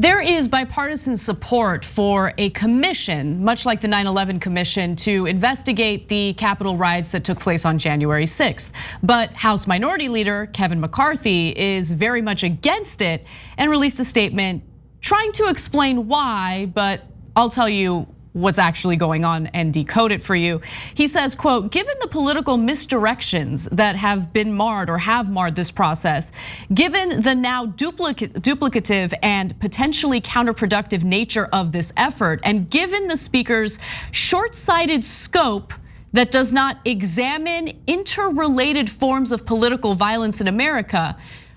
There is bipartisan support for a commission, much like the 9/11 commission, to investigate the Capitol riots that took place on January 6th. But House Minority Leader Kevin McCarthy is very much against it and released a statement trying to explain why, but I'll tell you what's actually going on and decode it for you. He says, quote, given the political misdirections that have been marred or have marred this process, given the now duplicative and potentially counterproductive nature of this effort, and given the speaker's short-sighted scope that does not examine interrelated forms of political violence in America,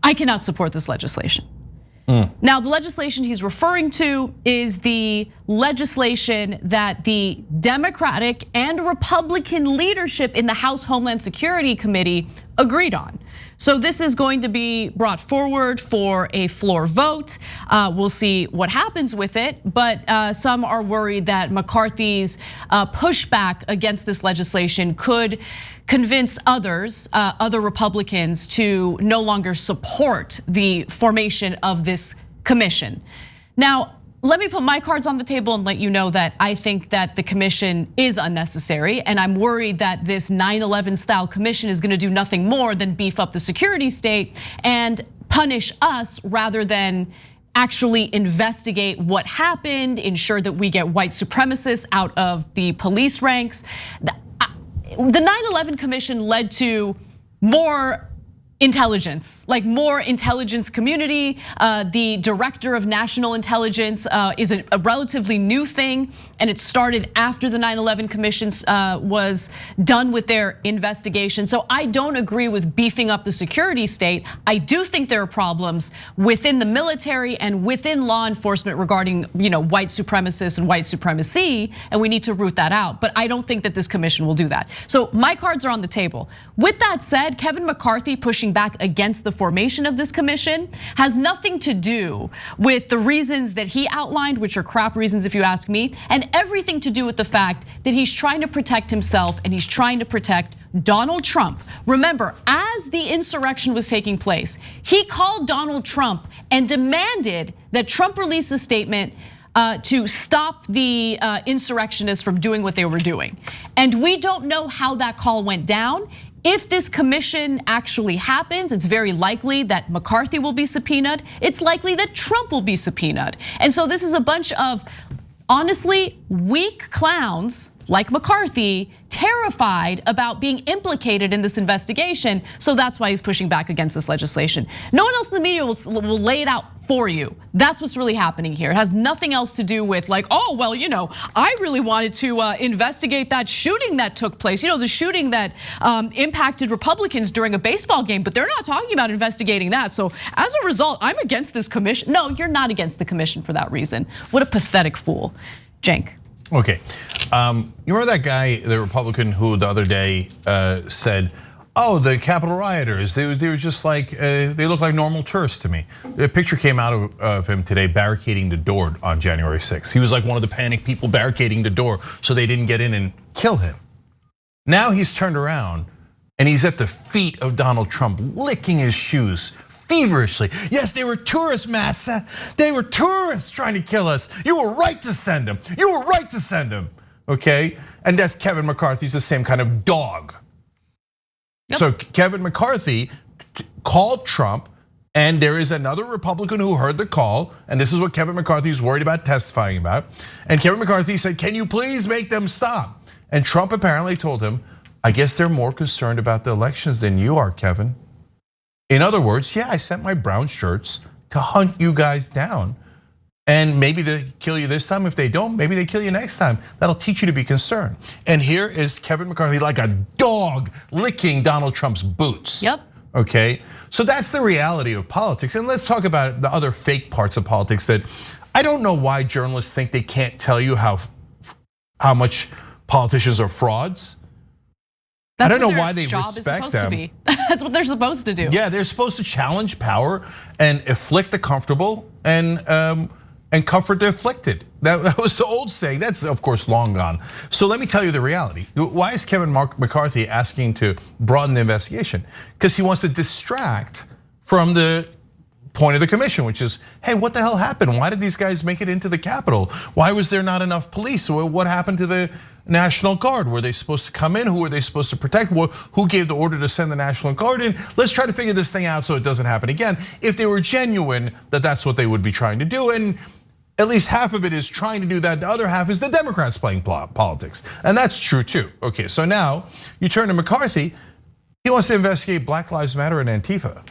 I cannot support this legislation. Now, the legislation he's referring to is the legislation that the Democratic and Republican leadership in the House Homeland Security Committee agreed on. So this is going to be brought forward for a floor vote. We'll see what happens with it, but some are worried that McCarthy's pushback against this legislation could convince others, other Republicans, to no longer support the formation of this commission. Now, let me put my cards on the table and let you know that I think that the commission is unnecessary, and I'm worried that this 9/11 style commission is gonna do nothing more than beef up the security state and punish us rather than actually investigate what happened, ensure that we get white supremacists out of the police ranks. The 9/11 commission led to more intelligence, like more intelligence community. The director of national intelligence is a relatively new thing, and it started after the 9/11 commission was done with their investigation. So I don't agree with beefing up the security state. I do think there are problems within the military and within law enforcement regarding white supremacists and white supremacy, and we need to root that out. But I don't think that this commission will do that. So my cards are on the table. With that said, Kevin McCarthy pushing back against the formation of this commission has nothing to do with the reasons that he outlined, which are crap reasons if you ask me, and everything to do with the fact that he's trying to protect himself and he's trying to protect Donald Trump. Remember, as the insurrection was taking place, he called Donald Trump and demanded that Trump release a statement to stop the insurrectionists from doing what they were doing. And we don't know how that call went down. If this commission actually happens, it's very likely that McCarthy will be subpoenaed. It's likely that Trump will be subpoenaed. And so this is a bunch of honestly weak clowns like McCarthy, terrified about being implicated in this investigation. So that's why he's pushing back against this legislation. No one else in the media will lay it out for you. That's what's really happening here. It has nothing else to do with like, oh, well, I really wanted to investigate that shooting that took place. The shooting that impacted Republicans during a baseball game, but they're not talking about investigating that. So as a result, I'm against this commission. No, you're not against the commission for that reason. What a pathetic fool. Cenk. Okay, you remember that guy, the Republican, who the other day said, "Oh, the Capitol rioters, they were just like they look like normal tourists to me." A picture came out of him today barricading the door on January 6th. He was like one of the panicked people barricading the door so they didn't get in and kill him. Now he's turned around and he's at the feet of Donald Trump, licking his shoes feverishly. Yes, they were tourists, massa. They were tourists trying to kill us. You were right to send them. You were right to send them. Okay, and that's Kevin McCarthy's the same kind of dog. Yep. So Kevin McCarthy called Trump, and there is another Republican who heard the call, and this is what Kevin McCarthy is worried about testifying about. And Kevin McCarthy said, "Can you please make them stop?" And Trump apparently told him, "I guess they're more concerned about the elections than you are, Kevin." In other words, yeah, I sent my brown shirts to hunt you guys down. And maybe they kill you this time. If they don't, maybe they kill you next time. That'll teach you to be concerned. And here is Kevin McCarthy like a dog licking Donald Trump's boots. Yep. Okay, so that's the reality of politics. And let's talk about the other fake parts of politics that I don't know why journalists think they can't tell you how much politicians are frauds. I don't know why they respect them. That's what they're supposed to do. Yeah, they're supposed to challenge power and afflict the comfortable and comfort the afflicted. That was the old saying. That's of course long gone. So let me tell you the reality. Why is Kevin McCarthy asking to broaden the investigation? Because he wants to distract from the point of the commission, which is, hey, what the hell happened? Why did these guys make it into the Capitol? Why was there not enough police? What happened to the National Guard? Were they supposed to come in? Who were they supposed to protect? Who gave the order to send the National Guard in? Let's try to figure this thing out so it doesn't happen again. If they were genuine, that's what they would be trying to do. And at least half of it is trying to do that. The other half is the Democrats playing politics. And that's true too. Okay, so now you turn to McCarthy. He wants to investigate Black Lives Matter and Antifa.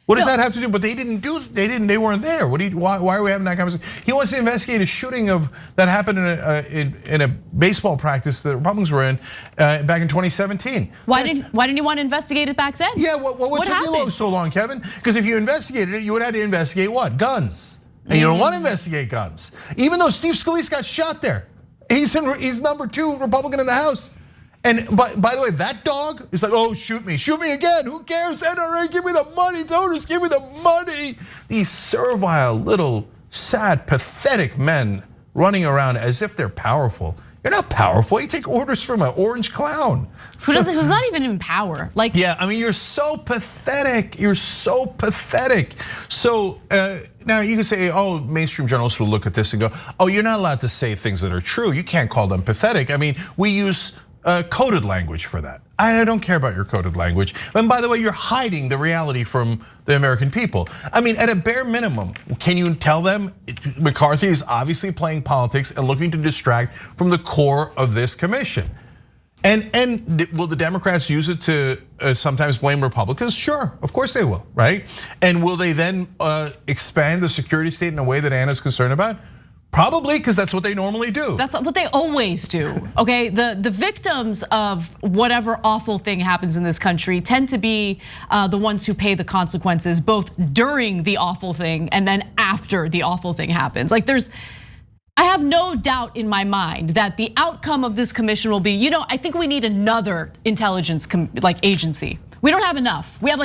What does that have to do? But they weren't there. Why are we having that conversation? He wants to investigate a shooting that happened in a baseball practice that the Republicans were in back in 2017. Why didn't you want to investigate it back then? Yeah, what took you so long, Kevin? Because if you investigated it, you would have to investigate what? Guns. And you don't want to investigate guns. Even though Steve Scalise got shot there. He's number 2 Republican in the House. And by the way, that dog is like, oh, shoot me again. Who cares? NRA, give me the money. Donors, give me the money. These servile, little, sad, pathetic men running around as if they're powerful. You're not powerful. You take orders from an orange clown. Who's not even in power. Yeah, I mean, you're so pathetic. You're so pathetic. So now you can say, oh, mainstream journalists will look at this and go, oh, you're not allowed to say things that are true. You can't call them pathetic. I mean, we use coded language for that. I don't care about your coded language. And by the way, you're hiding the reality from the American people. I mean, at a bare minimum, can you tell them McCarthy is obviously playing politics and looking to distract from the core of this commission? And will the Democrats use it to sometimes blame Republicans? Sure, of course they will, right? And will they then expand the security state in a way that Anna's concerned about? Probably, because that's what they normally do. That's what they always do, okay? The victims of whatever awful thing happens in this country tend to be the ones who pay the consequences, both during the awful thing and then after the awful thing happens. I have no doubt in my mind that the outcome of this commission will be, I think we need another intelligence agency. We don't have enough. We have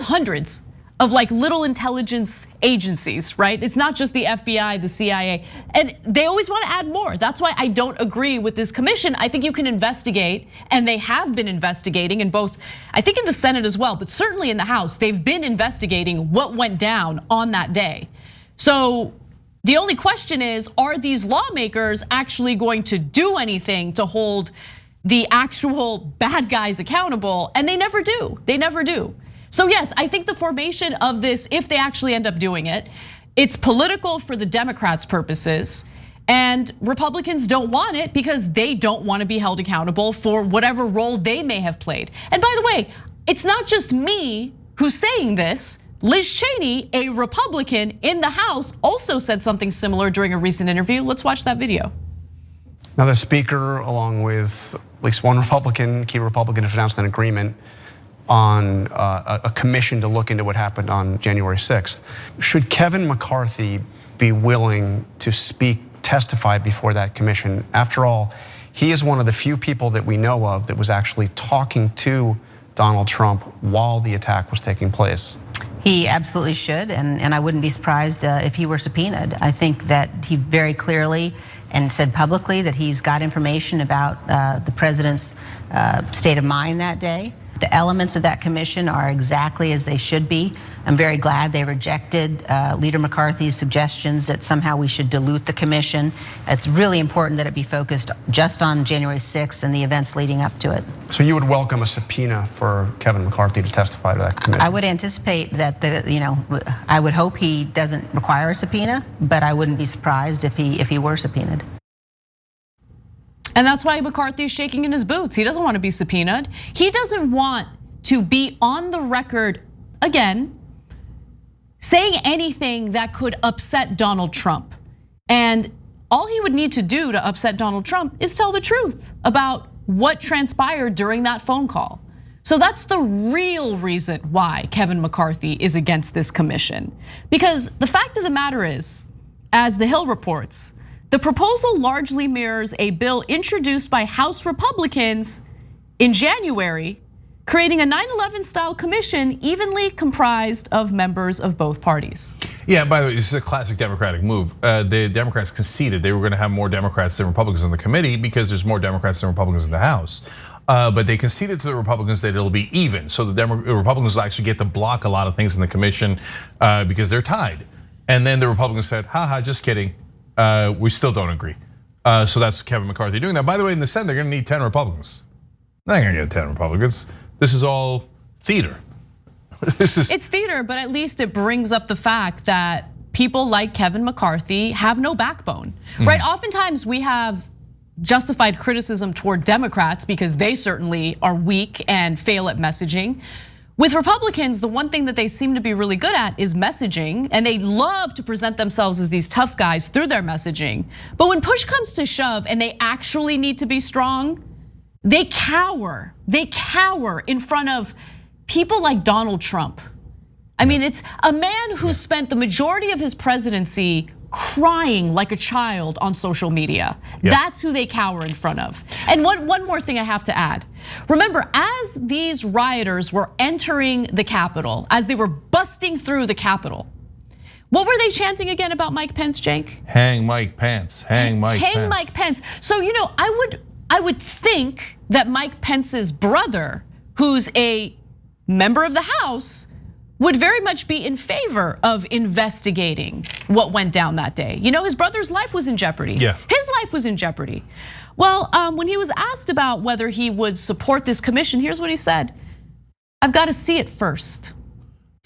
hundreds of little intelligence agencies, right? It's not just the FBI, the CIA, and they always want to add more. That's why I don't agree with this commission. I think you can investigate, and they have been investigating in both, I think in the Senate as well, but certainly in the House, they've been investigating what went down on that day. So the only question is, are these lawmakers actually going to do anything to hold the actual bad guys accountable? And they never do, they never do. So yes, I think the formation of this, if they actually end up doing it, it's political for the Democrats' purposes, and Republicans don't want it because they don't want to be held accountable for whatever role they may have played. And by the way, it's not just me who's saying this. Liz Cheney, a Republican in the House, also said something similar during a recent interview. Let's watch that video. Now the speaker, along with at least one Republican, key Republican, have announced an agreement on a commission to look into what happened on January 6th. Should Kevin McCarthy be willing to testify before that commission? After all, he is one of the few people that we know of that was actually talking to Donald Trump while the attack was taking place. He absolutely should, and I wouldn't be surprised if he were subpoenaed. I think that he very clearly and said publicly that he's got information about the president's state of mind that day. The elements of that commission are exactly as they should be. I'm very glad they rejected Leader McCarthy's suggestions that somehow we should dilute the commission. It's really important that it be focused just on January 6th and the events leading up to it. So you would welcome a subpoena for Kevin McCarthy to testify to that commission? I would anticipate that I would hope he doesn't require a subpoena, but I wouldn't be surprised if he were subpoenaed. And that's why McCarthy is shaking in his boots. He doesn't want to be subpoenaed. He doesn't want to be on the record again saying anything that could upset Donald Trump. And all he would need to do to upset Donald Trump is tell the truth about what transpired during that phone call. So that's the real reason why Kevin McCarthy is against this commission. Because the fact of the matter is, as The Hill reports, the proposal largely mirrors a bill introduced by House Republicans in January creating a 9/11 style commission evenly comprised of members of both parties. Yeah, by the way, this is a classic Democratic move. The Democrats conceded they were going to have more Democrats than Republicans on the committee because there's more Democrats than Republicans in the House. But they conceded to the Republicans that it'll be even. So the Republicans will actually get to block a lot of things in the commission because they're tied. And then the Republicans said, haha, just kidding. We still don't agree. So that's Kevin McCarthy doing that. By the way, in the Senate, they're gonna need 10 Republicans. They're not gonna get 10 Republicans. This is all theater. It's theater, but at least it brings up the fact that people like Kevin McCarthy have no backbone, right? Oftentimes we have justified criticism toward Democrats because they certainly are weak and fail at messaging. With Republicans, the one thing that they seem to be really good at is messaging, and they love to present themselves as these tough guys through their messaging. But when push comes to shove and they actually need to be strong, they cower. They cower in front of people like Donald Trump. I mean, it's a man who spent the majority of his presidency crying like a child on social media. That's who they cower in front of. And one more thing I have to add. Remember, as these rioters were entering the Capitol, as they were busting through the Capitol, what were they chanting again about Mike Pence, Cenk? Hang Mike Pence, hang Mike Pence. Hang Mike Pence. So, I would think that Mike Pence's brother, who's a member of the House, would very much be in favor of investigating what went down that day. His brother's life was in jeopardy. Yeah. His life was in jeopardy. Well, when he was asked about whether he would support this commission, here's what he said. I've got to see it first,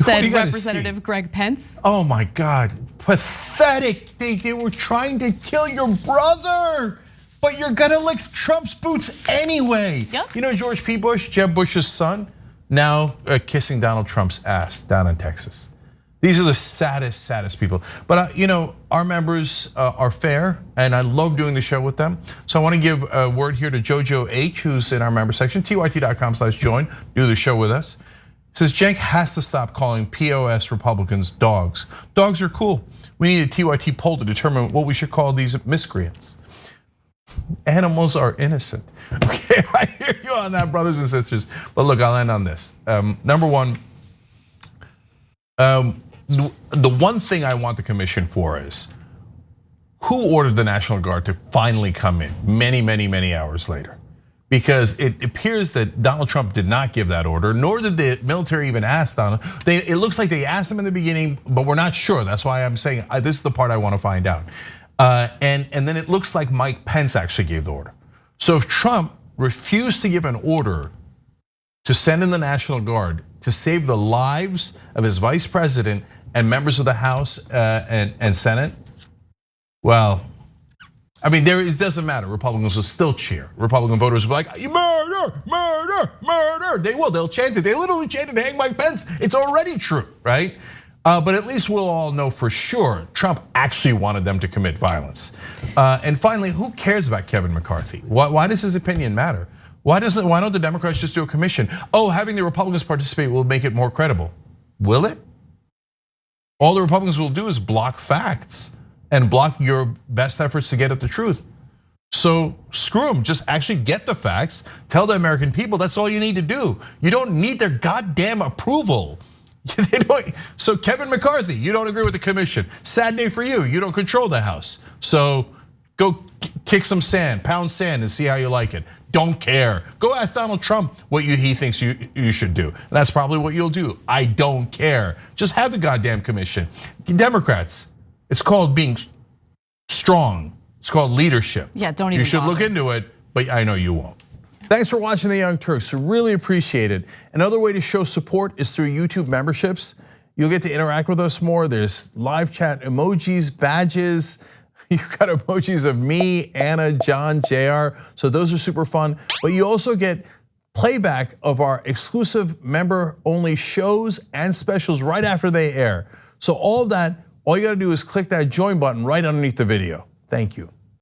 said Representative Greg Pence. Oh my God, pathetic. They were trying to kill your brother, but you're gonna lick Trump's boots anyway. Yep. George P. Bush, Jeb Bush's son, now kissing Donald Trump's ass down in Texas. These are the saddest people. But our members are fair, and I love doing the show with them. So I want to give a word here to Jojo H, who's in our member section, tyt.com/join, do the show with us. It says Cenk has to stop calling POS Republicans dogs. Dogs are cool. We need a TYT poll to determine what we should call these miscreants. Animals are innocent. Okay, I hear you on that, brothers and sisters. But look, I'll end on this. Number one, the one thing I want the commission for is who ordered the National Guard to finally come in many hours later? Because it appears that Donald Trump did not give that order, nor did the military even ask Donald. It looks like they asked him in the beginning, but we're not sure. That's why I'm saying this is the part I want to find out. And then it looks like Mike Pence actually gave the order. So if Trump refused to give an order to send in the National Guard to save the lives of his vice president and members of the House and Senate, well, I mean, it doesn't matter. Republicans will still cheer. Republican voters will be like, murder, murder, murder. They will, they'll chant it. They literally chanted, hang Mike Pence. It's already true, right? But at least we'll all know for sure Trump actually wanted them to commit violence. And finally, who cares about Kevin McCarthy? Why does his opinion matter? Why don't the Democrats just do a commission? Oh, having the Republicans participate will make it more credible. Will it? All the Republicans will do is block facts and block your best efforts to get at the truth. So screw them, just actually get the facts, tell the American people that's all you need to do. You don't need their goddamn approval. So Kevin McCarthy, you don't agree with the commission. Sad day for you, you don't control the House. So go kick some sand, pound sand and see how you like it. Don't care. Go ask Donald Trump what he thinks you should do. And that's probably what you'll do. I don't care. Just have the goddamn commission. Democrats, it's called being strong. It's called leadership. Yeah, don't even You should bother. look into it, but I know you won't. Thanks for watching the Young Turks, really appreciate it. Another way to show support is through YouTube memberships. You'll get to interact with us more. There's live chat emojis, badges. You've got emojis of me, Anna, John, JR. So those are super fun. But you also get playback of our exclusive member-only shows and specials right after they air. So all of that, all you gotta do is click that join button right underneath the video. Thank you.